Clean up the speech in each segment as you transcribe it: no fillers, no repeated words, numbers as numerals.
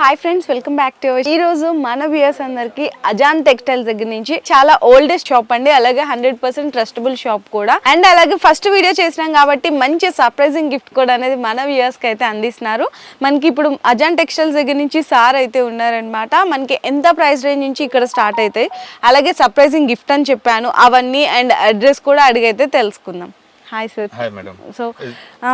Hi friends, welcome back to ఈ రోజు మన వ్యూయర్స్ అందరికి అజాన్ టెక్స్టైల్స్ దగ్గర నుంచి చాలా ఓల్డెస్ట్ షాప్ అండి, అలాగే 100% ట్రస్టబుల్ షాప్ కూడా. అండ్ అలాగే ఫస్ట్ వీడియో చేసినాం కాబట్టి మంచి సర్ప్రైజింగ్ గిఫ్ట్ కూడా అనేది మన వ్యూయర్స్ కి అయితే అందిస్తున్నారు. మనకి ఇప్పుడు అజాన్ టెక్స్టైల్స్ దగ్గర నుంచి సార్ అయితే ఉన్నారనమాట. మనకి ఎంత ప్రైస్ రేంజ్ నుంచి ఇక్కడ స్టార్ట్ అవుతాయి, అలాగే సర్ప్రైజింగ్ గిఫ్ట్ అని చెప్పాను అవన్నీ, అండ్ అడ్రస్ కూడా అడిగైతే తెలుసుకుందాం. Hi sir. Hi madam. So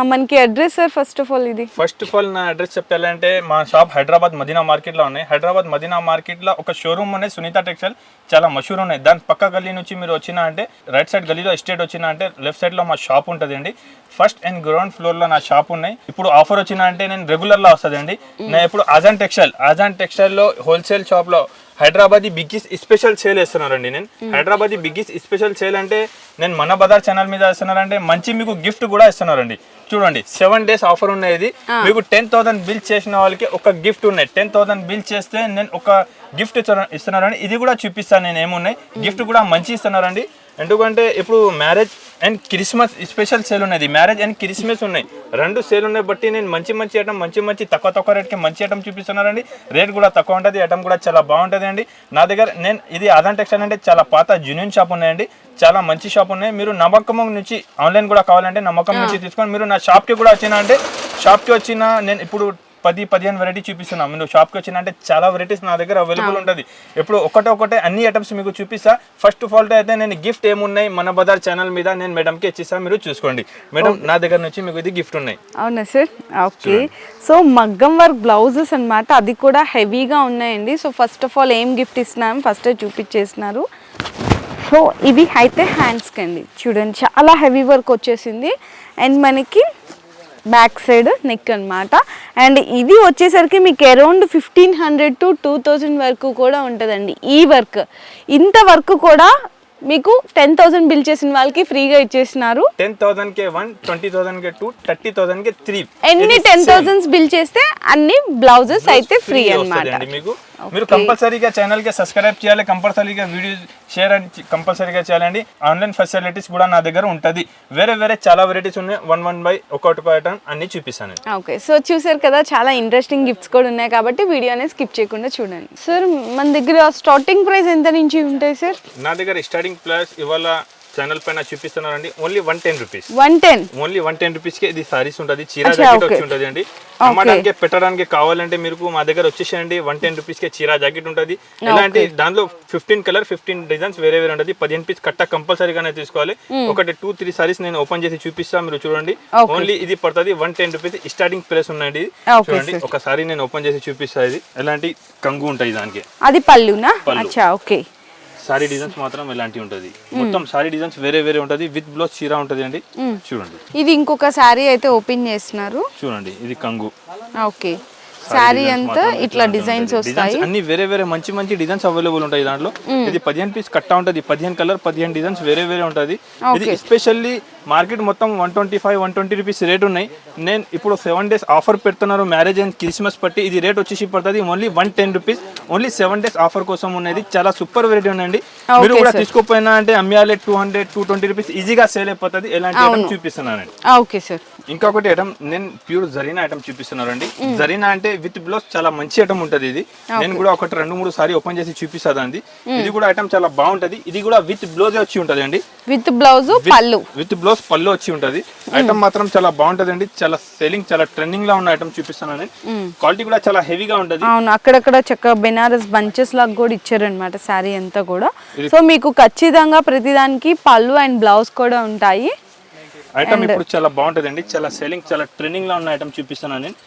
మనకి address sir first of all నా అడ్రస్ చెప్పాలంటే మా షాప్ హైదరాబాద్ మదీనా మార్కెట్ లో ఉన్నాయి. హైదరాబాద్ మదీనా మార్కెట్ లో ఒక షోరూమ్ ఉన్నాయి, సునీత టెక్స్టైల్, చాలా మషూర్ ఉన్నాయి. దాని పక్క గల్లీ నుంచి మీరు వచ్చినా అంటే రైట్ సైడ్ గల్లీలో ఎస్టేట్ వచ్చినా అంటే లెఫ్ట్ సైడ్ లో మా షాప్ ఉంటుంది అండి. ఫస్ట్ అండ్ గ్రౌండ్ ఫ్లోర్ లో నా షాప్ ఉన్నాయి. ఇప్పుడు ఆఫర్ వచ్చినా అంటే నేను రెగ్యులర్ లో వస్తుంది అండి. నేను ఇప్పుడు అజాన్ టెక్స్టైల్ లో హోల్సేల్ షాప్ లో హైదరాబాద్ బిగ్గెస్ట్ స్పెషల్ సేల్ వేస్తున్నారండి. నేను హైదరాబాద్ బిగ్గెస్ట్ స్పెషల్ సేల్ అంటే నేను మన బజార్ ఛానల్ మీద ఇస్తున్నారంటే మంచి మీకు గిఫ్ట్ కూడా ఇస్తున్నారండి. చూడండి 7 days ఆఫర్ ఉన్నాయి. ఇది మీకు 10,000 బిల్ చేసిన వాళ్ళకి ఒక గిఫ్ట్ ఉన్నాయి. 10,000 బిల్ చేస్తే నేను ఒక గిఫ్ట్ ఇస్తున్నారండి. ఇది కూడా చూపిస్తాను నేను ఏమున్నాయి. గిఫ్ట్ కూడా మంచి ఇస్తున్నారండి. ఎందుకంటే ఇప్పుడు marriage and Christmas special sale ఉన్నది. మ్యారేజ్ అండ్ క్రిస్మస్ ఉన్నాయి, 2 సేల్ ఉన్నాయి. బట్టి నేను మంచి ఐటమ్ మంచి తక్కువ రేట్కి మంచి ఐటమ్ చూపిస్తున్నారండి. రేట్ కూడా తక్కువ ఉంటుంది, ఐటమ్ కూడా చాలా బాగుంటుంది అండి. నా దగ్గర నేను ఇది అజాన్ టెక్స్టైల్ అంటే చాలా పాత జెన్యూన్ షాప్ ఉన్నాయండి, చాలా మంచి షాప్ ఉన్నాయి. మీరు నమ్మకం నుంచి ఆన్లైన్ కూడా కావాలంటే నమ్మకం నుంచి తీసుకొని మీరు నా షాప్కి కూడా వచ్చినా అంటే షాప్కి వచ్చినా నేను ఇప్పుడు 10-15 వెరైటీ చూపిస్తున్నాను. మీరు షాప్కి వచ్చిన అంటే చాలా వెరైటీస్ నా దగ్గర అవైలబుల్ ఉంటుంది. ఇప్పుడు ఒకటే అన్ని ఐటమ్స్ మీకు చూపిస్తా. ఫస్ట్ ఆఫ్ ఆల్ అయితే నేను గిఫ్ట్ ఏమున్నాయి మన బజార్ ఛానల్ మీద నేను మేడంకి ఇచ్చిస్తాను, మీరు చూసుకోండి. మేడం నా దగ్గర నుంచి మీకు ఇది గిఫ్ట్ ఉన్నాయి. అవునా సార్? ఓకే. సో మగ్గం వర్క్ బ్లౌజెస్ అన్నమాట, అది కూడా హెవీగా ఉన్నాయండి. సో ఫస్ట్ ఆఫ్ ఆల్ ఏం గిఫ్ట్ ఇస్తున్నాం ఫస్ట్ చూపించేస్తున్నారు. సో ఇవి అయితే హ్యాండ్స్కి అండి, చూడండి చాలా హెవీ వర్క్ వచ్చేసింది. అండ్ మనకి బ్యాక్ సైడ్ నెక్ అన్నమాట. అండ్ ఇది వచ్చేసరికి మీకు అరౌండ్ 1500 to 2000 వరకు కూడా ఉంటుందండి. ఈ వర్క్ ఇంత వర్క్ కూడా మీకు 10,000 బిల్ చేసిన వాళ్ళకి ఫ్రీగా ఇచ్చేస్తున్నారు. 10,000 కే 1, 20,000 కే 2, 30,000 కే 3. ఎన్ని 10,000 బిల్ చేస్తే అన్ని బ్లౌజెస్ అయితే ఫ్రీ అన్నమాట. మీకు మీరు కంపల్సరీగా ఛానల్ కి సబ్స్క్రైబ్ చేయాలి, కంపల్సరీగా వీడియో షేర్ కంపల్సరీగా చేయాలండి. ఆన్లైన్ ఫెసిలిటీస్ కూడా నా దగ్గర ఉంటుంది. వేరే చాలా వెరైటీస్ ఉన్నాయి. 1 by ఒక్కొక్క ఐటమ్ అన్ని చూపిస్తాను. ఓకే, సో చూసారు కదా, చాలా ఇంట్రెస్టింగ్ గిఫ్ట్స్ కూడా ఉన్నాయి కాబట్టి వీడియో అనేది స్కిప్ చేయకుండా చూడండి. సార్ మన దగ్గర స్టార్టింగ్ ప్రైస్ ఎంత నుంచి ఉంటాయి సార్? నా దగ్గర స్టార్టింగ్ ప్రైస్ ఇవాళ ఛానల్ పైన చూపిస్తున్నారండి ఓన్లీ 110 రూపీస్. ఓన్లీ 110 రూపీస్ కి ఇది సారీస్ ఉంటుంది, చీర జాకెట్ వచ్చి ఉంటుంది అండి. అమ్మడానికి పెట్టడానికి కావాలంటే మీరు మా దగ్గర వచ్చేసేయండి. 110 రూపీస్ కి చీర జాకెట్ ఉంటుంది. ఎలాంటి దాంట్లో 15 కలర్ 15 డిజైన్స్ వేరే ఉంటుంది. 15 పీస్ కట్ట కంపల్సరీగానే తీసుకోవాలి. ఒకటి 2-3 సారీస్ నేను ఓపెన్ చేసి చూపిస్తాను, మీరు చూడండి. ఓన్లీ ఇది పడుతుంది 110 రూపీస్ స్టార్టింగ్ ప్రైస్ ఉన్నాయండి. చూడండి ఒకసారి నేను ఓపెన్ చేసి చూపిస్తాను. ఇది ఎలాంటి కంగు ఉంటుంది, దానికి అది పళ్ళునా? అచ్చా, ఓకే. సారీ డిజైన్స్ మాత్రం ఎలాంటి ఉంటది, మొత్తం సారీ డిజైన్స్ వేరే ఉంటది. విత్ బ్లౌజ్ చీర ఉంటది అండి. చూడండి ఇది ఇంకొక సారీ అయితే ఓపెన్ చేస్తున్నారు. చూడండి ఇది కంగు. ఓకే, సారీ అంతా ఇట్లా డిజైన్స్ వస్తాయి. అన్ని వేరే మంచి డిజైన్స్ అవైలబుల్ ఉంటాయి దాంట్లో. ఇది 15 పీస్ కట్టా ఉంటది, 15 కలర్ 15 డిజైన్స్ వేరే ఉంటది. ఇది ఎస్పెషల్లీ మార్కెట్ మొత్తం 125-120 రూపీస్ రేట్ ఉన్నాయి. నేను ఇప్పుడు 7 days ఆఫర్ పెడుతున్నారు మ్యారేజ్ అండ్ క్రిస్మస్ పట్టి. ఇది రేట్ వచ్చేసి పడుతుంది only 110 rupees. Only 7 days offer కోసం ఉన్నది. చాలా సూపర్ వెరైటీ ఉందండి. మీరు కూడా తీసుకోపోయినా అంటే అమ్మాలి 200-220 రూపీస్ ఈజీగా సేల్ అయిపోతుంది. ఎలాంటి ఐటమ్ చూపిస్తున్నానండి. Okay sir. ఇంకొకటి ఐటమ్ నేను ప్యూర్ జరీనా ఐటమ్ చూపిస్తున్నారండి. జరీనా అంటే విత్ బ్లౌజ్ చాలా మంచి ఐటమ్ ఉంటది. ఇది నేను కూడా ఒకటి 2-3 సారీ ఓపెన్ చేసి చూపిస్తాదండి. ఇది కూడా ఐటమ్ చాలా బాగుంటది. ఇది కూడా విత్ బ్లౌజ్ వచ్చి ఉంటది అండి. విత్ బ్లౌజ్ పళ్ళు వచ్చి ఉంటది. ఐటమ్ మాత్రం చాలా బాగుంటది అండి. చాలా సెల్లింగ్, చాలా ట్రెండింగ్ లా ఉన్న ఐటమ్ చూపిస్తున్నాను. క్వాలిటీ కూడా చాలా హెవీగా ఉంటది. అవును, అక్కడక్కడ చక్కగా బెనారస్ బంచెస్ లాగా కూడా ఇచ్చారనమాట సారీ అంతా కూడా. సో మీకు ఖచ్చితంగా ప్రతిదానికి పళ్ళు అండ్ బ్లౌజ్ కూడా ఉంటాయి. ఐటమ్ ఇప్పుడు చాలా బాగుంటది అండి. చాలా సెల్లింగ్, చాలా ట్రెండింగ్ లా ఉన్న ఐటమ్ చూపిస్తున్నాను నేను.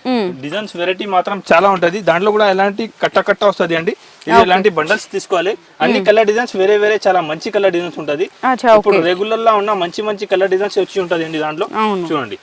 డిజైన్స్ వెరైటీ మాత్రం చాలా ఉంటది. దాంట్లో కూడా ఎలాంటి కట్ట వస్తుంది అండి. ఇది ఎలాంటి బండల్స్ తీసుకోవాలి. అన్ని కలర్ డిజైన్స్ వేరే చాలా మంచి కలర్ డిజైన్స్ ఉంటది. ఇప్పుడు రెగ్యులర్ లా ఉన్న మంచి కలర్ డిజైన్స్ వచ్చి ఉంటది అండి దాంట్లో. చూడండి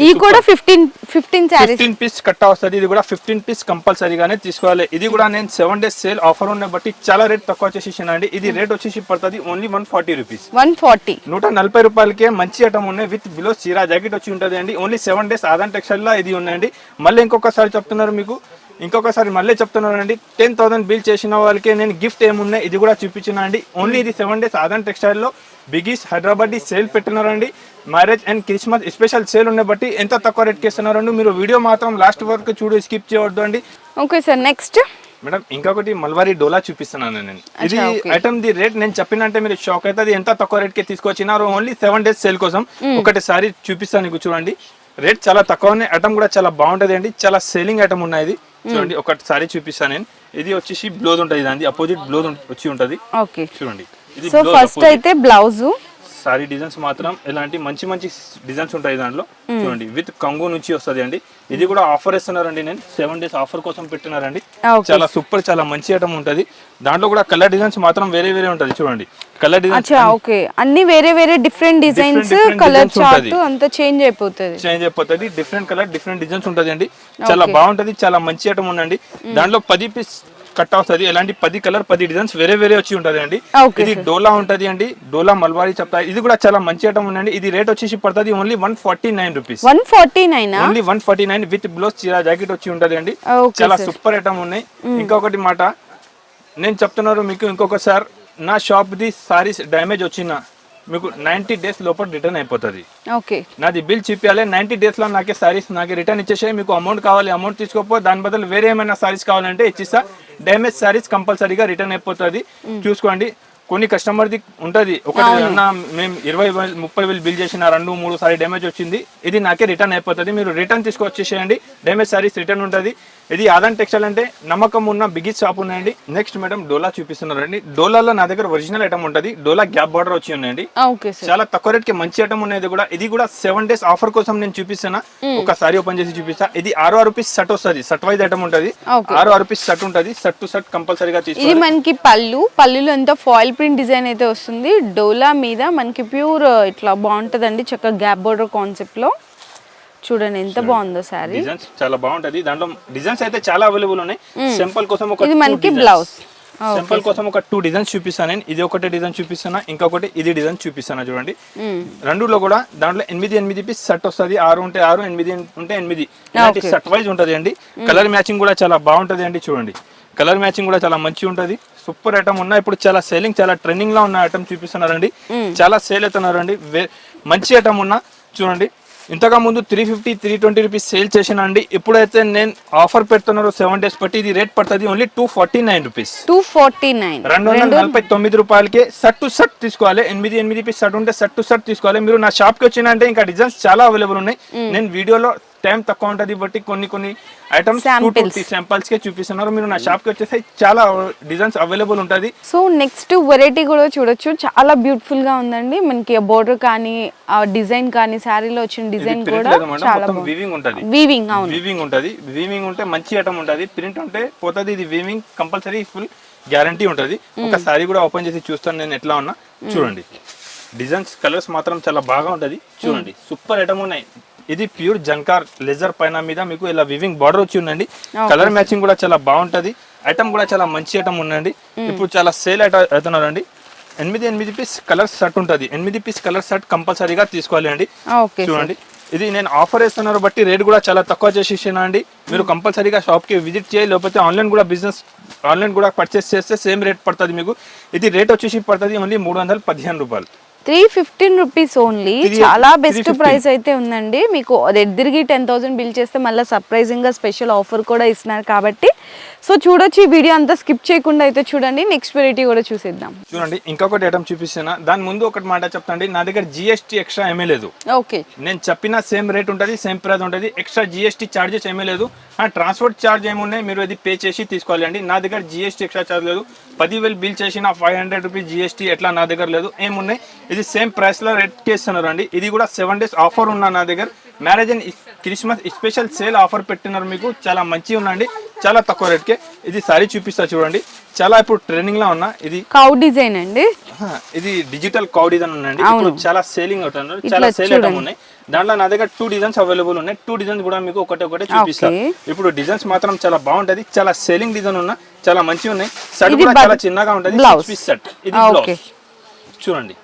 ఈ కూడా 15 పీస్ కట్టా వస్తుంది. ఇది కూడా 15 పీస్ కంపల్సరీగానే తీసుకోవాలి. ఇది కూడా నేను 7 days సేల్ ఆఫర్ ఉన్న బట్టి చాలా రేట్ తక్కువ వచ్చేసి. ఇది రేట్ వచ్చేసి పడుతుంది ఓన్లీ 140 రూపీస్. 140 రూపాయలకే మంచి ఐటమ్ ఉన్నాయి. విత్ బిలో చీర జాకెట్ వచ్చి ఉంటుంది అండి. ఓన్లీ 7 days అజాన్ టెక్స్టైల్ లా ఇది ఉన్నాయండి. మళ్ళీ ఇంకొకసారి చెప్తున్నారు మీకు, ఇంకొకసారి మళ్ళీ చెప్తున్నానండి, 10,000 బిల్ చేసిన వాళ్ళకి నేను గిఫ్ట్ ఏమున్నాయి ఇది కూడా చూపించిన అండి. ఓన్లీ ఇది 7 days ఆదాన్ టెక్స్టైల్లో బిగ్గెస్ట్ హైదరాబాద్ సేల్ పెట్టినారండి. Marriage and Christmas special sale ఉన్న బట్టి ఎంత తక్కువ రేట్కి ఇస్తున్నారండి. మీరు వీడియో మాత్రం లాస్ట్ వరకు చూడు, స్కిప్ చేయవద్దు అండి. ఓకే సార్, నెక్స్ట్ మేడం ఇంకొకటి మల్వారీ డోలా చూపిస్తున్నాను నేను. ఇది ఐటమ్ ది రేట్ నేను చెప్పినంటే మీరు షాక్ అవుతుంది, ఎంత తక్కువ రేట్ కి తీసుకొచ్చినారు. ఓన్లీ 7 days సేల్ కోసం ఒకటి సారీ చూపిస్తాను నీకు, చూడండి. రేట్ చాలా తక్కువనే, ఐటమ్ కూడా చాలా బాగుంటది అండి. చాలా సేలింగ్ ఐటమ్ ఉన్నాయి ఇది. చూడండి ఒకటి సారీ చూపిస్తాను నేను. ఇది వచ్చేసి బ్లౌజ్ ఉంటుంది, దాని అపోజిట్ బ్లౌజ్ వచ్చి ఉంటది. ఓకే చూడండి, ఇది సో ఫస్ట్ అయితే బ్లౌజ్ సారీ డిజైన్స్ మాత్రం ఇలాంటి మంచి మంచి డిజైన్స్ ఉంటాయి దాంట్లో. చూడండి విత్ కంగు నుంచి వస్తుంది అండి. ఇది కూడా ఆఫర్ ఇస్తున్నారండి, నేను 7 days ఆఫర్ కోసం పెట్టినారండి. చాలా సూపర్, చాలా మంచి ఐటమ్ ఉంటది. దాంట్లో కూడా కలర్ డిజైన్స్ మాత్రం వేరే వేరే ఉంటది. చూడండి కలర్ డిజైన్స్ ఓకే, అన్ని వేరే వేరే డిఫరెంట్ డిజైన్స్, కలర్ చార్ట్ అంతా చేంజ్ అయిపోతుంది. డిఫరెంట్ కలర్ డిఫరెంట్ డిజైన్స్ ఉంటది అండి. చాలా బాగుంటది, చాలా మంచి ఐటమ్ ఉందండి. దాంట్లో 10 పీస్ కట్ అవుతుంది. ఎలాంటి 10 కలర్ 10 డిజైన్స్ వేరే వేరే వచ్చి ఉంటది అండి. ఇది డోలా ఉంటది అండి, డోలా మల్వారీ చెప్తాయి. ఇది కూడా చాలా మంచి ఐటమ్ ఉందండి. ఇది రేట్ వచ్చేసి పడుతుంది only 149 rupees. 149 only 149 with blouse చీరా జాకెట్ వచ్చి ఉంటది అండి. చాలా సూపర్ ఐటమ్ ఉన్నాయి. ఇంకొకటి మాట నేను చెప్తున్నారు మీకు, ఇంకొకసారి నా షాప్ ది సారీస్ డ్యామేజ్ వచ్చిన మీకు 90 days లోపల రిటర్న్ అయిపోతుంది. ఓకే, నాది బిల్ చూపించాలి, 90 days లో నాకే సారీస్ నాకే రిటర్న్ ఇచ్చేసాయి. మీకు అమౌంట్ కావాలి, అమౌంట్ తీసుకోపో, దాని బదులు వేరే ఏమైనా సారీస్ కావాలంటే ఇచ్చిస్తా. డ్యామేజ్ సారీస్ కంపల్సరీగా రిటర్న్ అయిపోతుంది. చూసుకోండి, కొన్ని కస్టమర్ది ఉంటుంది, ఒకటి మేము 20,000-30,000 బిల్ చేసిన 2-3 సారీ డ్యామేజ్ వచ్చింది, ఇది నాకే రిటర్న్ అయిపోతుంది. మీరు రిటర్న్ తీసుకొచ్చేసేయండి, డ్యామేజ్ సారీస్ రిటర్న్ ఉంటుంది. ఇది ఆదాన్ టెక్స్టైల్ అంటే నమ్మకం ఉన్న బిగ్గెస్ట్ షాప్ ఉన్నాయండి. నెక్స్ట్ మేడం డోలా చూపిస్తున్నారండి. డోలాలో నా దగ్గర ఒరిజినల్ ఐటమ్ ఉంటుంది, డోలా గ్యాప్ బార్డర్ వచ్చి ఉన్నాయండి. చాలా తక్కువ రేట్ కి మంచి ఐటమ్ ఉన్నాయి. ఇది కూడా 7 days ఆఫర్ కోసం నేను చూపిస్తున్నా. ఒక సారీ ఓపెన్ చేసి చూపిస్తా. ఇది 6 రూపీస్ షర్ట్ వస్తుంది, షర్ట్ వైజ్ ఐటమ్ ఉంటుంది. 6 రూపీస్ షర్ట్ ఉంటుంది. షర్ట్ టు షర్ట్ కంపల్సరీగా తీసుకోవాలి. ఇది మనకి పళ్ళులో ఎంత ఫాయిల్ ప్రింట్ డిజైన్ అయితే వస్తుంది. డోలా మీద మనకి ప్యూర్ ఇట్లా బాగుంటదండి, చక్కగా గ్యాప్ బార్డర్ కాన్సెప్ట్ లో. చూడండి ఎంత బాగుందో సారీ. డిజైన్స్ చాలా బాగుంటది. దాంట్లో డిజైన్స్ అయితే చాలా అవైలబుల్ ఉన్నాయి. సింపుల్ కోసం ఒక ఇది మనకి బ్లౌజ్, సింపుల్ కోసం ఒక 2 డిజైన్స్ చూపిస్తాను నేను. ఇది ఒకటి డిజైన్ చూపిస్తున్నా, ఇంకొకటి ఇది డిజైన్ చూపిస్తాను. చూడండి రెండులో కూడా దాంట్లో 8 పీస్ షర్ట్ వస్తుంది. 6 ఉంటే 6, 8 ఉంటే 8. ఇలాంటి షర్ట్ వైజ్ ఉంటది అండి. కలర్ మ్యాచింగ్ కూడా చాలా బాగుంటది అండి. చూడండి కలర్ మ్యాచింగ్ కూడా చాలా మంచిగా ఉంటది. సూపర్ ఐటమ్ ఉన్నాయి. ఇప్పుడు చాలా సేలింగ్, చాలా ట్రెండింగ్ లో ఉన్న ఐటమ్ చూపిస్తున్నారండి. చాలా సేల్ అవుతున్నారండి. మంచి ఐటమ్ ఉన్నా చూడండి. ఇంతగా ముందు 350, 320 రూపీస్ సేల్ చేసిన అండి. ఇప్పుడైతే నేను ఆఫర్ పెడుతున్నారు 7 days బట్టి. ఇది రేట్ పడుతుంది ఓన్లీ 249 రూపీస్. 249 రూపాయలకి షర్ట్ టు షర్ట్ తీసుకోవాలి. 8 పీస్ షర్ట్ ఉంటే షర్ట్ టు షర్ట్ తీసుకోవాలి. మీరు నా షాప్ కి వచ్చినంటే ఇంకా డిజైన్స్ చాలా అవైలబుల్ ఉన్నాయి. నేను వీడియోలో టైం తక్కువ ఉంటుంది బట్టి కొన్ని ఐటమ్స్ శాంపిల్స్ కే చూపిస్తున్నారు. మీరు నా షాప్ కి వచ్చేసి చాలా డిజైన్స్ అవైలబుల్ ఉంటుంది. సో నెక్స్ట్ వెరైటీ కూడా చూడొచ్చు, చాలా బ్యూటిఫుల్ గా ఉందండి. మనకి బోర్డర్ కానీ ఆ డిజైన్ కానీ శారీలో వచ్చిన డిజైన్ కూడా చాలా వీవింగ్ ఉంటుంది. వీవింగ్ ఉంటుంది. వీవింగ్ ఉంటే మంచి ఐటమ్ ఉంటుంది. ప్రింట్ ఉంటే పోతుంది. ఇది వీవింగ్ కంపల్సరీ ఫుల్ గ్యారంటీ ఉంటుంది. ఒక సారీ కూడా ఓపెన్ చేసి చూస్తాను నేను ఎట్లా ఉన్నా. చూడండి డిజైన్స్ కలర్స్ మాత్రం చాలా బాగా ఉంటుంది. చూడండి సూపర్ ఐటమ్ ఉన్నాయి. ఇది ప్యూర్ జంకార్ లెజర్ పైన మీద మీకు ఇలా వివింగ్ బార్డర్ వచ్చి ఉందండి. కలర్ మ్యాచింగ్ కూడా చాలా బాగుంటది. ఐటమ్ కూడా చాలా మంచి ఐటమ్ ఉందండి. ఇప్పుడు చాలా సేల్ అవుతున్నారండి. 8 పీస్ కలర్ షర్ట్ ఉంటుంది. 8 పీస్ కలర్ షర్ట్ కంపల్సరీగా తీసుకోవాలి అండి. చూడండి ఇది నేను ఆఫర్ వేస్తున్నారు బట్టి రేట్ కూడా చాలా తక్కువ చేసేసాను అండి. మీరు కంపల్సరీగా షాప్ కి విజిట్ చేయాలి, లేకపోతే ఆన్లైన్ కూడా పర్చేస్ చేస్తే సేమ్ రేట్ పడుతుంది మీకు. ఇది రేట్ వచ్చేసి పడుతుంది ఓన్లీ 315 రూపాయలు. 315 రూపీస్ ఓన్లీ. చాలా బెస్ట్ ప్రైస్ అయితే ఉందండి. మీకు తిరిగి 10,000 బిల్ చేస్తే మళ్ళీ సర్ప్రైజింగ్ గా స్పెషల్ ఆఫర్ కూడా ఇస్తున్నారు కాబట్టి సో చూడొచ్చు. ఈ వీడియో అంతా స్కిప్ చేయకుండా అయితే చూడండి. నెక్స్ట్ వెరైటీ కూడా చూసేద్దాం. చూడండి ఇంకొకటి ఐటమ్ చూపిస్తున్నా. దాని ముందు ఒకటి మాట చెప్తాండి, నా దగ్గర జిఎస్టీ ఎక్స్ట్రా ఏమీ లేదు. ఓకే, నేను చెప్పిన సేమ్ రేట్ ఉంటుంది, సేమ్ ప్రైస్ ఉంటుంది. ఎక్స్ట్రా జిఎస్టీ చార్జెస్ ఏమీ లేదు. ట్రాన్స్పోర్ట్ చార్జ్ ఏమున్నాయి మీరు అది పే చేసి తీసుకోవాలి అండి. నా దగ్గర జిఎస్టీ ఎక్స్ట్రా చార్జ్ లేదు. 10,000 బిల్ చేసిన 500 రూపీస్ జిఎస్టీ ఎట్లా నా దగ్గర లేదు. ఏమున్నాయి ఇది సేమ్ ప్రైస్ లో రేట్ చేస్తున్నారు అండి. ఇది కూడా 7 days ఆఫర్ ఉన్నా నా దగ్గర. Marriage and Christmas special sale offer పెట్టినారు మీకు. చాలా మంచిగా ఉందండి, చాలా తక్కువ రేట్ కే. ఇది సారీ చూపిస్తా చూడండి. చాలా ఇప్పుడు ట్రెండింగ్ లో ఉన్నా. ఇది కౌ డిజైన్ అండి. ఇది డిజిటల్ కౌ డిజైన్ ఉందండి. ఇప్పుడు చాలా సేలింగ్ అవుతున్నారు. చాలా సేల్ ఐటమ్ ఉన్నాయి. దాంట్లో నా దగ్గర 2 డిజైన్స్ అవైలబుల్ ఉన్నాయి. 2 డిజైన్స్ కూడా మీకు ఒకటే చూపిస్తాను. ఇప్పుడు డిజైన్స్ మాత్రం చాలా బాగుంటది. చాలా సేలింగ్ డిజైన్ ఉన్నా, చాలా మంచిగా ఉన్నాయి. షర్ట్ కూడా చాలా చిన్నగా ఉంటది. 6 పీస్ షర్ట్. ఇది బ్లౌజ్ చూడండి.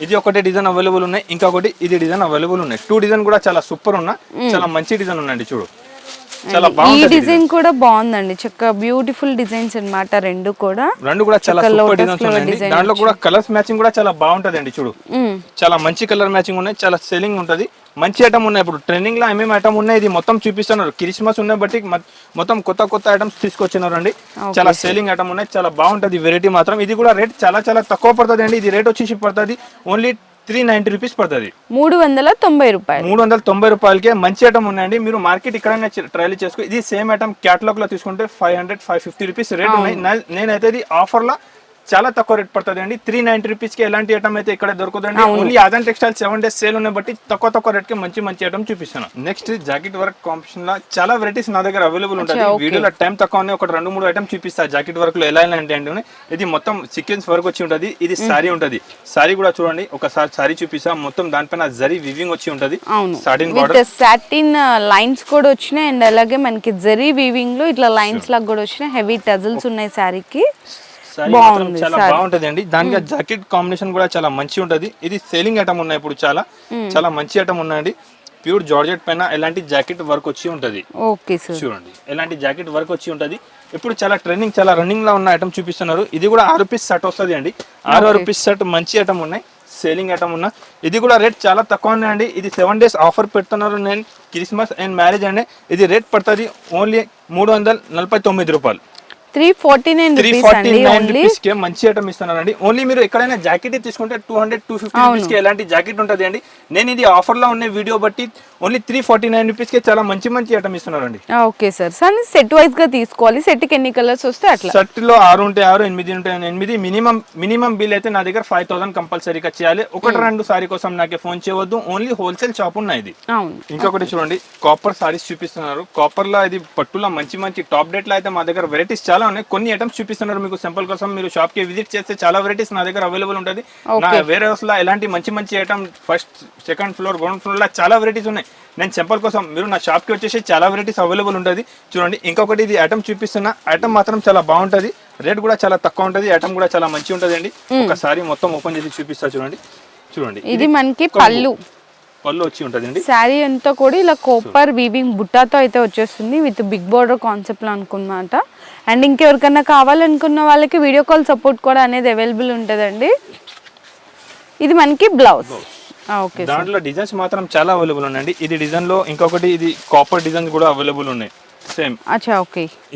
ఇది ఒకటే డిజైన్ అవైలబుల్ ఉన్నాయి. ఇంకొకటి ఇది డిజైన్ అవైలబుల్ ఉన్నాయి. 2 డిజైన్ కూడా చాలా సూపర్ ఉన్నా, చాలా మంచి డిజైన్ ఉన్నాయండి. చూడు చాలా ఈ బాగుంటది డిజైన్ కూడా బాగుందండి, చక్కగా బ్యూటిఫుల్ డిజైన్స్ అన్నమాట రెండు కూడా చాలా సూపర్ lotus డిజైన్స్ flower ఉన్నాయండి. design దాంట్లో కూడా కలర్స్ మ్యాచింగ్ కూడా చాలా బాగుంటదండి. చూడు చాలా మంచి కలర్ మ్యాచింగ్ ఉన్నాయి, చాలా సెల్లింగ్ ఉంటది, మంచి ఐటమ్ ఉన్నాయి. ఇప్పుడు ట్రెండింగ్ లో ఏమేమి ఐటమ్ ఉన్నాయి ఇది మొత్తం చూపిస్తున్నారు. క్రిస్మస్ ఉన్న బట్టి మొత్తం కొత్త కొత్త ఐటమ్స్ తీసుకొచ్చినారు అండి. చాలా సేలింగ్ ఐటమ్ ఉన్నాయి, చాలా బాగుంటది వెరైటీ మాత్రం. ఇది కూడా రేట్ చాలా చాలా తక్కువ పడుతుంది అండి. ఇది రేట్ వచ్చేసి పడుతుంది ఓన్లీ 390 రూపీస్ పడుతుంది. 390 రూపాయలు. 390 రూపాయలకే మంచి ఐటమ్ ఉన్నాయండి. మీరు మార్కెట్ ఇక్కడనే ట్రైల్ చేసుకో. ఇది సేమ్ ఐటమ్ క్యాటలాగ్ లో తీసుకుంటే 500-550 రూపీస్ రేట్ ఉన్నాయి. నేనైతే ఇది ఆఫర్ లో చాలా తక్కువ రేట్ పడుతుంది అండి. 390 రూపీస్ కి ఎలాంటి ఐటమ్ అయితే ఇక్కడ దొరుకుతుంది. Only Aadan textile 7 days sale ఉన్న బట్టి తక్కువ రేట్ కి మంచి ఐటమ్ చూపిస్తాను. నెక్స్ట్ జాకెట్ వర్క్ కాంపిటీషన్ లో చాలా వెరైటీస్ నా దగ్గర అవైలబుల్ ఉంటుంది. వీడియోలో టైం తక్కువ ఉన్నాయి, ఒక 2-3 ఐటమ్ చూపిస్తా. జాకెట్ వర్క్ లో ఎలా అంటే ఇది మొత్తం సీక్వెన్స్ వర్క్ వచ్చి ఉంటది. ఇది సారీ ఉంటది. సారీ కూడా చూడండి, ఒకసారి సారీ చూపిస్తా. మొత్తం దానిపైన జరీ వివింగ్ వచ్చి ఉంటది. సాటిన్ బార్డర్, సాటిన్ లైన్స్ కూడా వచ్చినాయి అండ్ అలాగే మనకి జరీ వీవింగ్ లో ఇట్లా లైన్స్ లాగా కూడా వచ్చినాయి. హెవీ టజల్స్ ఉన్నాయి సారీకి, చాలా బాగుంటది అండి. దానికి జాకెట్ కాంబినేషన్ కూడా చాలా మంచి ఉంటది. ఇది సేలింగ్ ఐటమ్ ఉన్నాయి ఇప్పుడు, చాలా మంచి ఐటమ్ ఉన్నాయండి. ప్యూర్ జార్జెట్ పైన ఎలాంటి జాకెట్ వర్క్ వచ్చి ఉంటది. చూడండి ఎలాంటి జాకెట్ వర్క్ వచ్చి ఉంటది. ఇప్పుడు చాలా ట్రెండింగ్, చాలా రన్నింగ్ లో ఉన్న ఐటమ్ చూపిస్తున్నారు. ఇది కూడా 6 పీస్ సెట్ వస్తుంది అండి. 6 పీస్ సెట్ మంచి ఐటమ్ ఉన్నాయి, సేలింగ్ ఐటమ్ ఉన్నా. ఇది కూడా రేట్ చాలా తక్కువ ఉన్నాయండి. ఇది 7 days ఆఫర్ పెడుతున్నారు. నేను క్రిస్మస్ అండ్ మ్యారేజ్ అండి. ఇది రేట్ పడుతుంది ఓన్లీ 349 రూపాయలు. 349 రూపీస్ కి మంచి ఐటమ్ ఇస్తున్నారండి. ఓన్లీ మీరు ఎక్కడైనా జాకెట్ తీసుకుంటే 200-250 రూపీస్ కి ఎలాంటి జాకెట్ ఉంటది అండి. నేను ఇది ఆఫర్ లో ఉన్న వీడియో బట్టి ఓన్లీ 349 రూపీస్ కి చాలా మంచి ఐటమ్ ఇస్తున్నారండి. Okay sir. సెట్ వైజ్ గా తీసుకోవాలి. సెట్ కి ఎన్ని కలర్స్ వస్తే అట్లా? సెట్ లో 6 ఉంటే 6, 8 ఉంటే 8. మినిమం బిల్ అయితే నా దగ్గర 5000 కంపల్సరీగా చేయాలి. 1-2 సారీ కోసం నాకే ఫోన్ చేయవద్దు. ఓన్లీ హోల్సేల్ షాప్ ఉన్నాయి ఇది. ఇంకొకటి చూడండి, కాపర్ సారీస్ చూపిస్తున్నారు. కాపర్ లో ఇది పట్టులో మంచి టాప్ డేట్ లో అయితే మా దగ్గర వెరైటీస్ చాలా ఉన్నాయి. కొన్ని ఐటమ్స్ చూపిస్తున్నారు మీకు సింపుల్ కోసం. మీరు షాప్ కి విజిట్ చేస్తే చాలా వెరైటీస్ నా దగ్గర అవైలబుల్ ఉంటుంది. నా వేరే హౌస్ లో ఎలాంటి మంచి item first, second floor, ground floor లో చాలా వెరైటీస్ ఉన్నాయి. నేను సింపుల్ కోసం మీరు నా షాప్ కి వచ్చేసి చాలా వెరైటీస్ అవైలబుల్ ఉంటుంది. చూడండి ఇంకొకటి ఇది ఐటమ్ చూపిస్తున్నా. ఐటమ్ మాత్రం చాలా బాగుంటది, రేట్ కూడా చాలా తక్కువ ఉంటది, ఐటమ్ కూడా చాలా మంచి ఉంటది అండి. ఒకసారి మొత్తం ఓపెన్ చేసి చూపిస్తా. చూడండి ఇది మనకి పళ్ళు వచ్చి ఉంటదండి. శారీ అంతా కూడా ఇలా కోపర్ వీవింగ్ బుట్టాతో అయితే వచ్చేస్తుంది విత్ బిగ్ బోర్డర్ కాన్సెప్ట్ లో అనుకున్నమాట. అండ్ ఇంకెవరికన్నా కావాలనుకున్న వాళ్ళకి వీడియో కాల్ సపోర్ట్ కూడా అనేది అవైలబుల్ ఉంటుందండి. ఇది మనకి బ్లౌజ్. దాంట్లో డిజైన్స్ మాత్రం చాలా అవైలబుల్ ఉన్నాయండి. ఇది డిజైన్ లో ఇంకొకటి ఇది కాపర్ డిజైన్ కూడా అవైలబుల్ ఉన్నాయి. సేమ్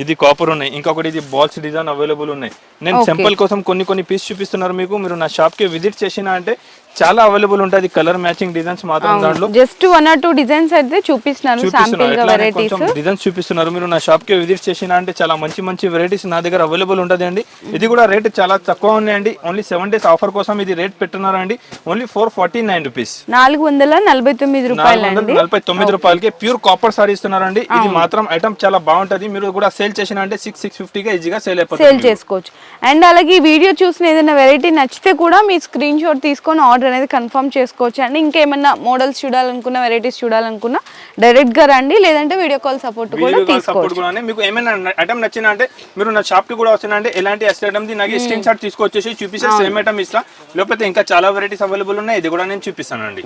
ఇది కాపర్ ఉన్నాయి. ఇంకొకటి ఇది బాల్స్ డిజైన్ అవైలబుల్ ఉన్నాయి. నేను సింపుల్ కోసం కొన్ని పీస్ చూపిస్తున్నారు మీకు. మీరు నా షాప్ కి విజిట్ చేసినా అంటే చాలా అవైలబుల్ ఉంటుంది. కలర్ మ్యాచింగ్ డిజైన్స్ మాత్రం దాంట్లో జస్ట్ 1 or 2 డిజైన్స్ అయితే చూపిస్తున్నారు. శాంపిల్ గా వెరైటీస్ డిజైన్స్ చూపిస్తున్నారు. మీరు నా షాప్ కి విజిట్ చేసినా అంటే చాలా మంచి వెరైటీస్ నా దగ్గర అవైలబుల్ ఉంటుంది అండి. ఇది కూడా రేట్ చాలా తక్కువ ఉన్నాయండి. ఓన్లీ 7 days ఆఫర్ కోసం ఇది రేట్ పెట్టున్నారు అండి. ఓన్లీ 449 రూపీస్, 449 రూపాయలు, 449 రూపాయలకి ప్యూర్ కాపర్ సారీ ఇస్తున్నారండి. ఇది మాత్రం ఐటమ్ చాలా బాగుంటది. మీరు కూడా సేల్ చేసినా అంటే 650 గా ఈజీగా సేల్ చేసుకోవచ్చు. అండ్ అలాగే ఈ వీడియో చూసిన ఏదైనా వెరైటీ నచ్చితే కూడా మీ స్క్రీన్ షాట్ తీసుకొని ఆర్డర్ అనేది కన్ఫర్మ్ చేసుకోవచ్చు అండి. ఇంకేమన్నా మోడల్స్ చూడాలనుకున్నా, వెరైటీస్ చూడాలనుకున్నా డైరెక్ట్ గా రండి, లేదంటే వీడియో కాల్ సపోర్ట్ కూడా తీసుకోవచ్చు. మీకు ఏమైనా ఐటమ్ నచ్చినా అంటే మీరు నా షాప్ కి కూడా వస్తున్నా అంటే ఎలాంటి ఐటమ్ నాకు స్క్రీన్ షాట్ తీసుకొచ్చేసి చూపిస్తే సేమ్ ఐటమ్ ఇస్తా. లేకపోతే ఇంకా చాలా వెరైటీస్ అవైలబుల్ ఉన్నాయి, ఇది కూడా నేను చూపిస్తానండి.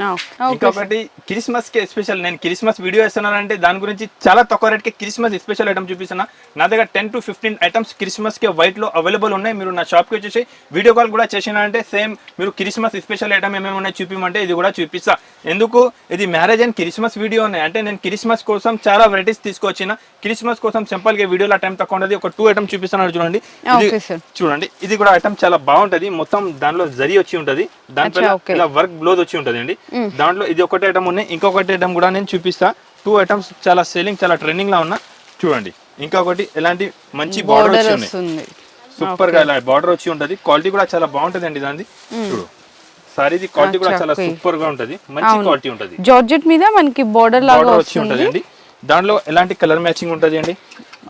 ఇంకొకటి క్రిస్మస్ కి స్పెషల్, నేను క్రిస్మస్ వీడియో ఇస్తున్నానంటే దాని గురించి చాలా తక్కువ రేట్ కి క్రిస్మస్ స్పెషల్ ఐటమ్ చూపిస్తున్నా. నా దగ్గర 10-15 ఐటమ్స్ క్రిస్మస్ కి వైట్ లో అవైలబుల్ ఉన్నాయి. మీరు నా షాప్ కి వచ్చేసి వీడియో కాల్ కూడా చేసినా అంటే సేమ్ మీరు క్రిస్మస్ స్పెషల్ ఐటమ్ ఏమేమి ఉన్నాయి చూపిమంటే ఇది కూడా చూపిస్తా. ఎందుకు ఇది మ్యారేజ్ అండ్ క్రిస్మస్ వీడియో ఉన్నాయి అంటే నేను క్రిస్మస్ కోసం చాలా వెరైటీస్ తీసుకొచ్చిన. క్రిస్మస్ కోసం సింపుల్ గా వీడియోలో టైం తక్కువ ఉండదు. ఒక 2 ఐటమ్ చూపిస్తున్నాడు చూడండి. ఇది కూడా ఐటమ్ చాలా బాగుంటది. మొత్తం దాంట్లో జరీ వచ్చి ఉంటది, దాంట్లో ఇలా వర్క్ బ్లౌజ్ వచ్చి ఉంటది అండి. దాంట్లో ఇది ఒకటి ఐటమ్ ఉన్నాయి. ఇంకొకటి ఐటమ్ కూడా నేను చూపిస్తా. 2 ఐటమ్స్ చాలా సేలింగ్, చాలా ట్రెండింగ్ లా ఉన్నా. చూడండి ఇంకొకటి ఎలాంటి మంచి బార్డర్ వచ్చి ఉంది, సూపర్ గా ఇలా బార్డర్ వచ్చి ఉంటది. క్వాలిటీ కూడా చాలా బాగుంటది అండి. దాని చూడు సారీది క్వాలిటీ కూడా చాలా సూపర్ గా ఉంటది, మంచి క్వాలిటీ ఉంటది. జార్జెట్ మీద మనకి బార్డర్ లాగా వచ్చి ఉంటది అండి. దాంట్లో ఎలాంటి కలర్ మ్యాచింగ్ ఉంటది అండి.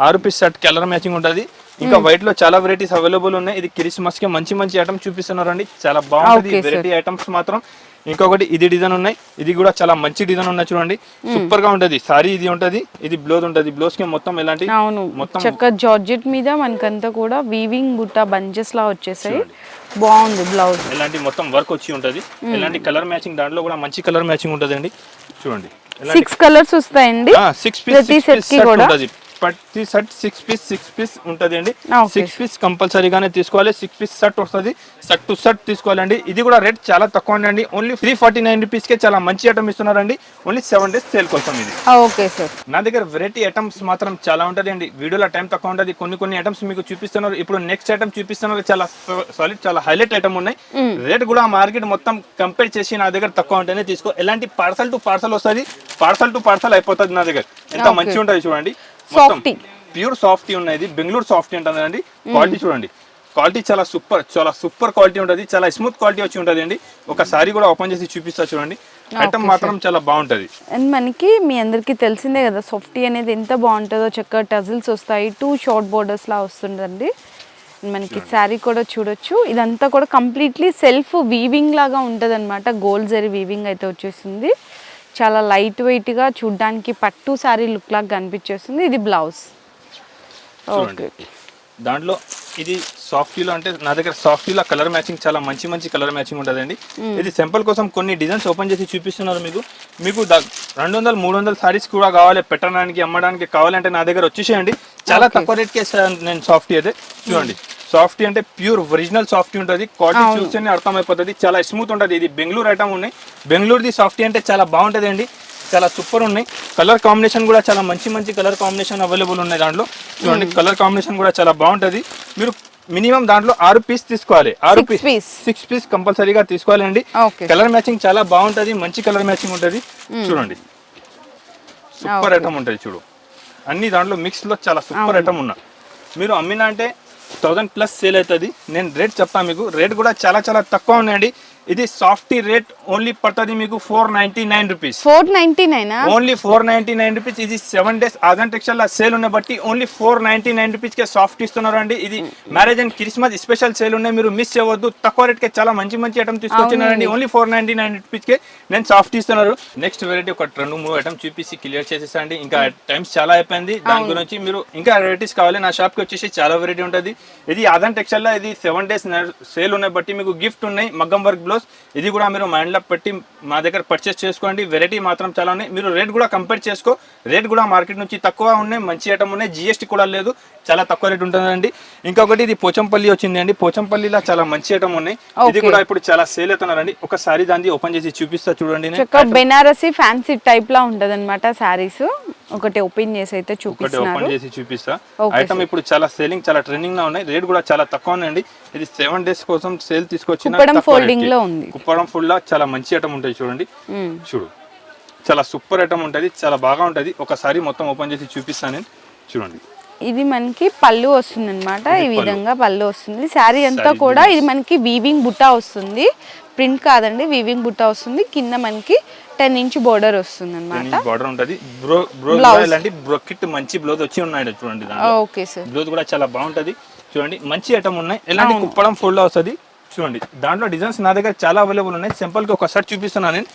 6 పీస్ సెట్ కలర్ మ్యాచింగ్ ఉంటది. ఇంకా వైట్ లో చాలా వెరైటీస్ అవైలబుల్ ఉన్నాయి. ఇది క్రిస్మస్ కి మంచి ఐటమ్స్ చూపిస్తున్నారు అండి. చాలా బాగుంటది వెరైటీ ఐటమ్స్ మాత్రం. ఇంకొకటి ఇది డిజైన్ ఉన్నాయి. ఇది కూడా చాలా మంచి డిజైన్ ఉన్నాయి. చూడండి సూపర్ గా ఉంటది. సారీ ఇది ఉంటది, ఇది బ్లౌజ్ ఉంటది. బ్లౌజ్ కి మొత్తం ఎలాంటి మొత్తం చక్కగా జార్జెట్ మీద మనకంతా కూడా వీవింగ్ బుట్ట బంచెస్ లా వచ్చేసాయి. బాగుంది బ్లౌజ్. ఎలాంటి మొత్తం వర్క్ వచ్చి ఉంటది. ఎలాంటి కలర్ మ్యాచింగ్, దాంట్లో కూడా మంచి కలర్ మ్యాచింగ్ ఉంటది అండి. చూడండి 6 కలర్స్ వస్తాయండి 6 పీస్ ప్రతి సెట్ కి కూడా ప్రతి సెట్ 6 పీస్ ఉంటుంది అండి. Okay. 6 పీస్ కంపల్సరీగానే తీసుకోవాలి. 6 పీస్ సెట్ వస్తుంది. సెట్ టు సెట్ తీసుకోవాలండి. ఇది కూడా రేట్ చాలా తక్కువ అండి. ఓన్లీ 349 రూపీస్ కే చాలా మంచి ఐటమ్ ఇస్తున్నారండి. ఓన్లీ 7 డేస్ సేల్ కోసం ఇది. Okay sir. నా దగ్గర వెరైటీ ఐటమ్స్ మాత్రం చాలా ఉంటుంది అండి. వీడియోలో టైం తక్కువ ఉంటుంది. కొన్ని ఐటమ్స్ మీకు చూపిస్తున్నారు. ఇప్పుడు నెక్స్ట్ ఐటమ్ చూపిస్తున్నారు. చాలా సాలిడ్, చాలా హైలైట్ ఐటమ్ ఉన్నాయి. రేట్ కూడా మార్కెట్ మొత్తం కంపేర్ చేసి నా దగ్గర తక్కువ ఉంటేనే తీసుకో. ఎలాంటి పార్సల్ టు పార్సల్ వస్తుంది. పార్సల్ టు పార్సల్ అయిపోతుంది నా దగ్గర. ఎంత మంచిగా ఉంటుంది చూడండి. సాఫ్టీ, ప్యూర్ సాఫ్టీ ఉన్నది. బెంగళూరు సాఫ్టీ ఉంటుందండి. క్వాలిటీ చూడండి. క్వాలిటీ చాలా సూపర్ క్వాలిటీ ఉంటుంది. చాలా స్మూత్ క్వాలిటీ వచ్చి ఉంటుంది అండి. ఒకసారి కూడా ఓపెన్ చేసి చూపిస్తా చూడండి. ఐటమ్ మాత్రం చాలా బాగుంటుంది. అండ్ మనకి మీ అందరికీ తెలిసిందే కదా సాఫ్టీ అనేది ఎంత బాగుంటుందో. చక్కగా టజిల్స్ వస్తాయి. 2 షార్ట్ బోర్డర్స్ లా వస్తుందండి. మనకి శారీ కూడా చూడొచ్చు. ఇదంతా కూడా కంప్లీట్లీ సెల్ఫ్ వీవింగ్ లాగా ఉంటుంది అనమాట. గోల్డ్ జరీ వీవింగ్ అయితే వచ్చేసింది. చాలా లైట్ వెయిట్ గా చూడడానికి పట్టు శారీ లుక్ లాగా కనిపించేస్తుంది. ఇది బ్లౌజ్. ఓకే, దాంట్లో ఇది సాఫ్టీలో అంటే నా దగ్గర సాఫ్టీలో కలర్ మ్యాచింగ్ చాలా మంచి కలర్ మ్యాచింగ్ ఉంటుందండి. ఇది సింపుల్ కోసం కొన్ని డిజైన్స్ ఓపెన్ చేసి చూపిస్తున్నారు మీకు. 200-300 సారీస్ కూడా కావాలి, పెట్టడానికి అమ్మడానికి కావాలంటే నా దగ్గర వచ్చేసేయండి. చాలా తక్కువ రేట్కే నేను సాఫ్టీ అయితే చూడండి. సాఫ్టీ అంటే ప్యూర్ ఒరిజినల్ సాఫ్టీ ఉంటుంది. క్వాలిటీ చూస్తేనే అర్థమైపోతుంది. చాలా స్మూత్ ఉంటుంది. ఇది బెంగళూరు ఐటమ్ ఉన్నాయి. బెంగళూరుది సాఫ్టీ అంటే చాలా బాగుంటుంది అండి. చాలా సూపర్ ఉన్నాయి. కలర్ కాంబినేషన్ కూడా చాలా మంచి కలర్ కాంబినేషన్ అవైలబుల్ ఉన్నాయి దాంట్లో. చూడండి కలర్ కాంబినేషన్ కూడా చాలా బాగుంటుంది. మీరు మినిమం దాంట్లో 6 పీస్ తీసుకోవాలి. 6 పీస్ కంపల్సరీగా తీసుకోవాలండి. కలర్ మ్యాచింగ్ చాలా బాగుంటుంది. మంచి కలర్ మ్యాచింగ్ ఉంటుంది. చూడండి సూపర్ ఐటమ్ ఉంటుంది. చూడు అన్ని దాంట్లో మిక్స్ లో చాలా సూపర్ ఐటమ్ ఉన్నా. మీరు అమ్మినా అంటే 1000+ సేల్ అవుతుంది. నేను రేట్ చెప్తాను మీకు. రేట్ కూడా చాలా తక్కువ ఉన్నాయండి. ఇది సాఫ్టీ రేట్ ఓన్లీ పడుతుంది మీకు 499 రూపీస్. 499 only 499 rupees. ఇది 7 డేస్ ఆజాన్ టెక్స్టైల్ సేల్ ఉన్న బట్టి ఓన్లీ 499 రూపీస్ కే సాఫ్ట్ ఇస్తున్నారు అండి. ఇది marriage and Christmas special sale ఉన్నాయి. మీరు మిస్ చేయవద్దు. తక్కువ రేట్ కే చాలా మంచి ఐటమ్ తీసుకొచ్చినారండి. ఓన్లీ 499 రూపీస్ కే నేను సాఫ్ట్ ఇస్తున్నారు. నెక్స్ట్ వెరైటీ ఒక 2-3 ఐటమ్ చూపిసి క్లియర్ చేసేసండి. ఇంకా టైమ్స్ చాలా అయిపోయింది. దాని గురించి మీరు ఇంకా వెరైటీస్ కావాలి నా షాప్ కి వచ్చేసి చాలా వెరైటీ ఉంటుంది. ఇది ఆజాన్ టెక్స్టైల్ లో ఇది 7 డేస్ సేల్ ఉన్నాయి బట్టి మీకు గిఫ్ట్ ఉన్నాయి. మగ్గం వర్క్ బ్లౌజ్ ఇది కూడా మీరు మైండ్ లో పెట్టి మా దగ్గర పర్చేస్ చేసుకోండి. వెరైటీ మాత్రం చాలా ఉన్నాయి. మీరు రేట్ కూడా కంపేర్ చేసుకో. రేట్ కూడా మార్కెట్ నుంచి తక్కువ ఉన్నాయి. మంచి ఐటమ్ ఉన్నాయి. GST కూడా లేదు. చాలా తక్కువ రేట్ ఉంటుందండి. ఇంకొకటి ఇది పోచంపల్లి వచ్చింది అండి. పోచంపల్లిలో చాలా మంచి ఐటమ్ ఉన్నాయి. ఇది కూడా ఇప్పుడు చాలా సేల్ అవుతున్నారండి. ఒకసారి దాన్ని ఓపెన్ చేసి చూపిస్తా చూడండి. బెనారసి ఫ్యాన్సీ టైప్ లా ఉంటది అనమాట సారీస్. ఒకటి ఓపెన్ చేసి అయితే చూపిస్తా. ఐటమ్ ఇప్పుడు చాలా సేలింగ్, చాలా ట్రెండింగ్ లో ఉన్నాయి. రేట్ కూడా చాలా తక్కువ ఉన్నాయండి. ఇది 7 డేస్ కోసం సేల్ తీసుకొచ్చిన ఫోల్డింగ్ లో ఉంది. కుప్పడం ఫుల్ లా చాలా మంచి ఐటమ్ ఉంటుంది. చూడండి చూడు చాలా సూపర్ ఐటమ్ ఉంటుంది. చాలా బాగా ఉంటుంది. ఒకసారి మొత్తం ఓపెన్ చేసి చూపిస్తాను నేను. చూడండి ఇది మనకి పళ్ళు వస్తుంది అనమాట. ఈ విధంగా పళ్ళు వస్తుంది. శారీ అంతా కూడా ఇది మనకి వీవింగ్ బుట్టా వస్తుంది. ప్రింట్ కాదండి, వీవింగ్ బుట్టా వస్తుంది. కింద మనకి 10 ఇంచ్ బోర్డర్ వస్తుంది అనమాట. బోర్డర్ ఉంటుంది. బ్రోకెట్ మంచి బ్లౌజ్ వచ్చి ఉన్నాయి చూడండి. Okay sir. బ్లౌజ్ కూడా చాలా బాగుంటది. చూడండి మంచి ఐటమ్ ఉన్నాయి. ఎలాంటి కుప్పడం ఫోల్డ్ వస్తుంది. చూడండి దాంట్లో డిజైన్స్ నా దగ్గర చాలా అవైలబుల్ ఉన్నాయి. సింపుల్ గా ఒకసారి చూపిస్తున్నాను నేను.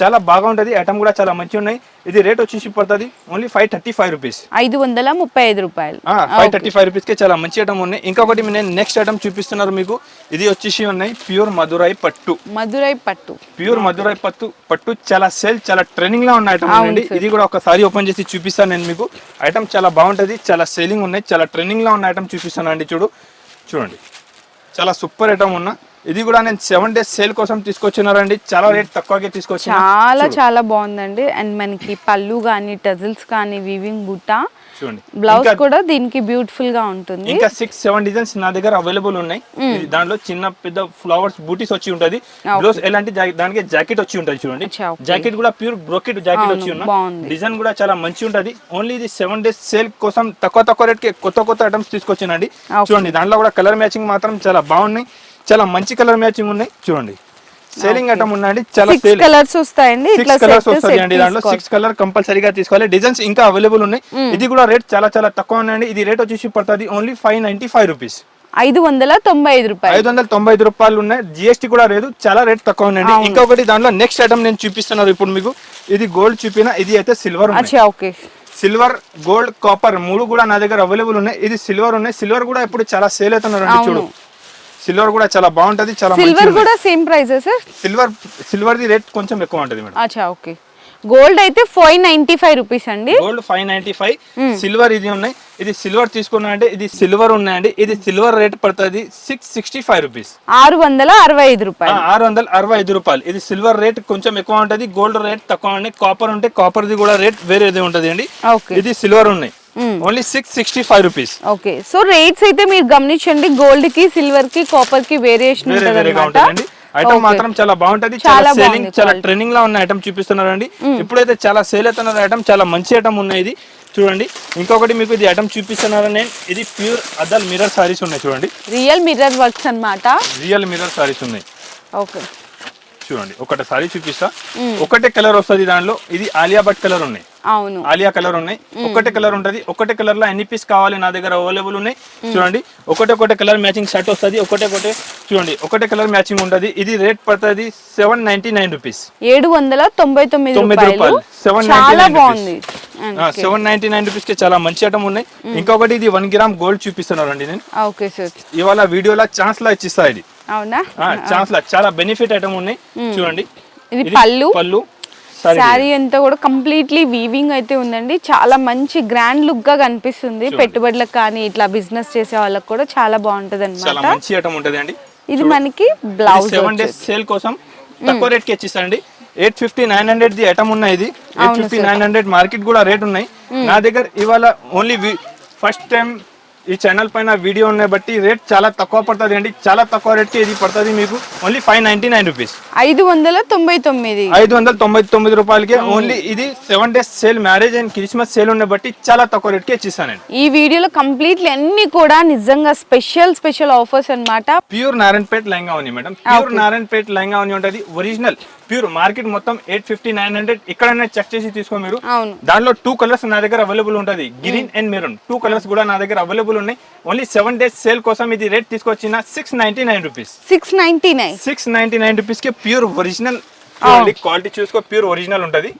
చాలా బాగా ఉంటది. ఐటమ్ కూడా చాలా మంచి ఉన్నాయి. ఇది రేట్ వచ్చేసి పడుతుంది ఓన్లీ 535 రూపీస్. 535 రూపాయలు. 535 రూపీస్ కే చాలా మంచి ఐటమ్ ఉన్నాయి. ఇంకొకటి నేను నెక్స్ట్ ఐటమ్ చూపిస్తున్నారు మీకు. ఇది వచ్చేసి ఉన్నాయి ప్యూర్ మధురై పట్టు. ప్యూర్ మధురై పట్టు చాలా సేల్, చాలా ట్రెండింగ్ లో ఉన్న ఐటమ్ అండి. ఇది కూడా ఒకసారి ఓపెన్ చేసి చూపిస్తాను నేను మీకు. ఐటమ్ చాలా బాగుంటది. చాలా సేలింగ్ ఉన్నాయి. చాలా ట్రెండింగ్ లో ఉన్న ఐటమ్ చూపిస్తాను అండి. చూడండి చాలా సూపర్ ఐటమ్ ఉన్నా. ఇది కూడా నేను 7 డేస్ సేల్ కోసం తీసుకొచ్చినారండి. చాలా రేట్ తక్కువగా తీసుకొచ్చిన. చాలా బాగుందండి. అండ్ మనకి పళ్ళు కానీ టజిల్స్ కానీ వీవింగ్ బుట్టా చూడండి. బ్లౌజ్ కూడా దీనికి బ్యూటిఫుల్ గా ఉంటుంది. ఇంకా 6-7 డిజైన్స్ నా దగ్గర అవైలబుల్ ఉన్నాయి. దాంట్లో చిన్న పెద్ద ఫ్లవర్స్ బూటీస్ వచ్చి ఉంటది. బ్లౌజ్ ఎలాంటి దానికి జాకెట్ వచ్చి ఉంటది. చూడండి జాకెట్ కూడా ప్యూర్ బ్రోకెట్ జాకెట్ వచ్చి ఉన్న డిజైన్ కూడా చాలా మంచి ఉంటది. ఓన్లీ ఇది 7 డేస్ సేల్ కోసం తక్కువ రేట్ కి కొత్త ఐటమ్స్ తీసుకొచ్చినండి. చూడండి దాంట్లో కూడా కలర్ మ్యాచింగ్ మాత్రం చాలా బాగున్నాయి. చాలా మంచి కలర్ మ్యాచింగ్ ఉన్నాయి. చూడండి సేలింగ్ ఐటమ్ ఉన్నాయండి. చాలా సేల్ కలర్స్ వస్తాయండి. 6 కలర్స్ వస్తాయండి. దాంట్లో 6 కలర్ కంపల్సరీగా తీసుకోవాలి. డిజైన్స్ ఇంకా అవైలబుల్ ఉన్నాయి. ఇది కూడా రేట్ చాలా తక్కువ ఉన్నాయండి. ఇది రేట్ వచ్చేసి పడుతుంది ఓన్లీ 595 రూపీస్. 595 రూపాయలు. 595 రూపాయలు ఉన్నాయి. GST కూడా లేదు. చాలా రేట్ తక్కువ ఉన్నాయండి. ఇంకొకటి దాంట్లో నెక్స్ట్ ఐటమ్ నేను చూపిస్తున్నాను ఇప్పుడు మీకు. ఇది గోల్డ్ చూపిన. ఇది అయితే సిల్వర్. సిల్వర్, గోల్డ్, కాపర్ 3 కూడా నా దగ్గర అవైలబుల్ ఉన్నాయి. ఇది సిల్వర్ ఉన్నాయి. సిల్వర్ కూడా ఇప్పుడు చాలా సేల్ అవుతున్నారండి. చూడు సిల్వర్ కూడా చాలా బాగుంటది. చాలా సిల్వర్ కూడా same price sir. Silver the rate కొంచెం ఎక్కువ ఉంటది మేడం. ఓకే. గోల్డ్ అయితే 595 రూపీస్ అండి. గోల్డ్ 595. సిల్వర్ ఇది ఉన్నాయి. ఇది సిల్వర్ తీసుకున్నా అంటే ఇది సిల్వర్ ఉన్నాయండి. ఇది సిల్వర్ రేట్ పడుతుంది 665 రూపీస్, 665 రూపాయలు. 665 రూపాయలు. ఇది సిల్వర్ రేట్ కొంచెం ఎక్కువ ఉంటది, గోల్డ్ రేట్ తక్కువ ఉంది. కాపర్ ఉంటే కాపర్ ది కూడా రేట్ వేరేది ఉంటది అండి. ఇది సిల్వర్ ఉన్నాయి, only 665 rupees. Okay, so rates అయితే మీరు గమనించండి, గోల్డ్ కి సిల్వర్ కి కాపర్ కి వేరియేషన్ ఉంటది. ఐటమ్ మాత్రం చాలా బాగుంటది, చాలా సేలింగ్, చాలా ట్రెండింగ్ లో ఉన్న ఐటమ్ చూపిస్తున్నారండి. ఇప్పుడైతే చాలా సేల్ అవుతున్న ఐటమ్, చాలా మంచి ఐటమ్ ఉన్నాయి. ఇది చూడండి. ఇంకొకటి మీకు ఇది ఐటమ్ చూపిస్తున్నాను నేను. ఇది ప్యూర్ అద్దల్ మిర్రర్ సారీస్ ఉన్నాయి చూడండి. రియల్ మిర్రర్ వర్క్స్ అన్నమాట. రియల్ మిర్రర్ సారీస్ ఉన్నాయి. ఓకే చూడండి, ఒకటి సారీ చూపిస్తా. ఒకటే కలర్ వస్తుంది దాంట్లో. ఇది ఆలియా భట్ కలర్ ఉన్నాయి. అవును, ఆలియా కలర్ ఉన్నాయి. ఒకటే కలర్ ఉంటది. ఒకటే కలర్ లో ఎన్ని పీస్ కావాలి నా దగ్గర అవైలబుల్ ఉన్నాయి. చూడండి, ఒకటే కలర్ మ్యాచింగ్ షర్ట్ వస్తుంది. చూడండి, ఒకటే కలర్ మ్యాచింగ్ ఉంటది. ఇది రేట్ పడుతుంది 799 రూపీస్, 799 రూపాయలు. చాలా బాగుంది. 799 రూపీస్ కి చాలా మంచి ఐటమ్ ఉన్నాయి. ఇంకొకటి ఇది 1 గ్రామ్ గోల్డ్ చూపిస్తున్నారు అండి నేను. ఓకే సార్, ఇవాళ వీడియోలో ఛాన్స్ లా ఇచ్చిస్తా. ఇది అవునా, ఛాన్స్ లా చాలా బెనిఫిట్ ఐటమ్ ఉన్నాయి. చూడండి, ఇది పళ్ళు. శారీ అంతా కూడా కంప్లీట్లీ వీవింగ్ అయితే ఉందండి. చాలా మంచి గ్రాండ్ లుక్ గా కనిపిస్తుంది. పెట్టుబడులకు కానీ ఇట్లా బిజినెస్ చేసే వాళ్ళకి కూడా చాలా బాగుంటది చాలా అన్నమాట. మంచి ఐటమ్ ఉంటది అండి. ఇది మనకి బ్లౌజ్ 7 డేస్ సేల్ కోసం తక్కువ రేట్ కి ఇచ్చిస్తాండి. 850-900 ది ఐటమ్ ఉన్నాయి. ఇది 850-900 మార్కెట్ కూడా రేట్ ఉన్నాయి. నా దగ్గర ఇవాళ ఓన్లీ ఫస్ట్ టైం ఈ ఛానల్ పైన వీడియో ఉన్నాయి బట్టి రేట్ చాలా తక్కువ పడుతుంది అండి. చాలా తక్కువ రేట్ కి ఇది పడుతుంది మీకు ఓన్లీ 599 రూపీస్, 599 రూపాయలకి ఓన్లీ. ఇది 7 days sale, marriage and Christmas sale ఉన్న బట్టి చాలా తక్కువ రేట్ కి ఇచ్చిస్తానండి. ఈ వీడియోలో కంప్లీట్లీ అన్ని కూడా నిజంగా స్పెషల్ ఆఫర్స్ అన్నమాట. ప్యూర్ నారాయణపేట్ లెహంగా ఉంది మేడం. ప్యూర్ నారాయణపేట్ లెహంగా ఉంది ఉంటది. ఒరిజినల్ ప్యూర్ మార్కెట్ మొత్తం 850-900 ఎక్కడైనా చెక్ చేసి తీసుకో మీరు. దానిలో 2 కలర్స్ నా దగ్గర అవైలబుల్ ఉంటది, గ్రీన్ అండ్ మెరూన్. 2 కలర్స్ కూడా నా దగ్గర అవైలబుల్ ఉన్నాయి. ఓన్లీ 7 డేస్ సేల్ కోసం ఇది రేట్ తీసుకొచ్చిన 699 రూపీస్, 699 రూపీస్ కి ప్యూర్ ఒరిజినల్. క్వాలిటీ చూసుకో, ప్యూర్ ఒరిజినల్ ఉంటది.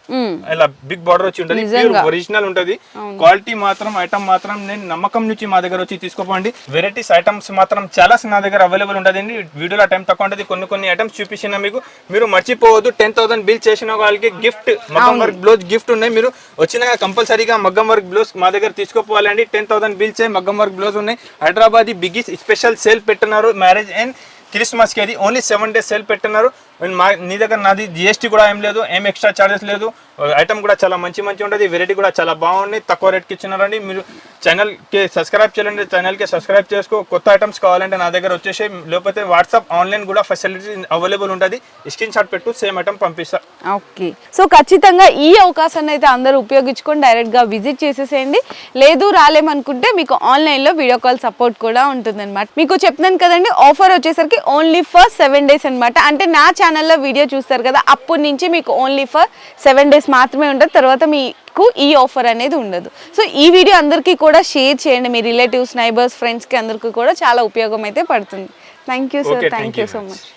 ఇలా బిగ్ బార్డర్ వచ్చి ఉంటది, ప్యూర్ ఒరిజినల్ ఉంటది. క్వాలిటీ మాత్రం ఐటమ్ మాత్రం నేను నమ్మకం నుంచి మా దగ్గర వచ్చి తీసుకోపోండి. వెరైటీస్ ఐటమ్స్ మాత్రం చాలా నా దగ్గర అవైలబుల్ ఉంటది. వీడియోలో టైం తక్కువ ఉంటది. కొన్ని ఐటమ్స్ చూపించిన మీకు. మీరు మర్చిపోవద్దు, 10,000 బిల్ చేసిన వాళ్ళకి గిఫ్ట్, మగ్గం వర్క్ బ్లౌజ్ గిఫ్ట్ ఉన్నాయి. మీరు వచ్చినాక కంపల్సరీగా మగ్గం వర్క్ బ్లౌజ్ మా దగ్గర తీసుకోపోవాలండి. 10,000 బిల్ చేయి, మగ్గం వర్క్ బ్లౌజ్ ఉన్నాయి. హైదరాబాద్ బిగ్గెస్ట్ స్పెషల్ సేల్ పెట్టినారు మ్యారేజ్ అండ్ క్రిస్మస్ కి. అది ఓన్లీ 7 డేస్ సేల్ పెట్టినారు. నీ దగ్గర నాది జిఎస్టీ కూడా ఏం లేదు, ఏం ఎక్స్ట్రా చార్జెస్ లేదు. ఐటమ్ కూడా చాలా మంచి ఉంటుంది. వెరైటీ కూడా చాలా బాగుంది, తక్కువ రేట్కి ఇచ్చినారండి. మీరు ఛానల్కి సబ్స్క్రైబ్ చేయండి, ఛానల్కి సబ్స్క్రైబ్ చేసుకో. కొత్త ఐటమ్స్ కావాలంటే నా దగ్గర వచ్చేసి, లేకపోతే వాట్సాప్ ఆన్లైన్ కూడా ఫెసిలిటీ అవైలబుల్ ఉంటుంది. స్క్రీన్ షాట్ పెట్టు, సేమ్ ఐటమ్ పంపిస్తా. ఓకే, సో ఖచ్చితంగా ఈ అవకాశాన్ని అయితే అందరూ ఉపయోగించుకొని డైరెక్ట్ గా విజిట్ చేసేసేయండి. లేదు రాలేమనుకుంటే మీకు ఆన్లైన్ లో వీడియో కాల్ సపోర్ట్ కూడా ఉంటుంది అనమాట. మీకు చెప్తున్నాను కదండి, ఆఫర్ వచ్చేసరికి ఓన్లీ ఫర్ 7 డేస్ అనమాట. అంటే నా ఛానల్లో వీడియో చూస్తారు కదా, అప్పటి నుంచి మీకు ఓన్లీ ఫర్ 7 డేస్ మాత్రమే ఉంటుంది. తర్వాత మీకు ఈ ఆఫర్ అనేది ఉండదు. సో ఈ వీడియో అందరికీ కూడా షేర్ చేయండి, మీ రిలేటివ్స్, నైబర్స్, ఫ్రెండ్స్కి అందరికీ కూడా చాలా ఉపయోగం అయితే పడుతుంది. Thank you sir, thank you so much.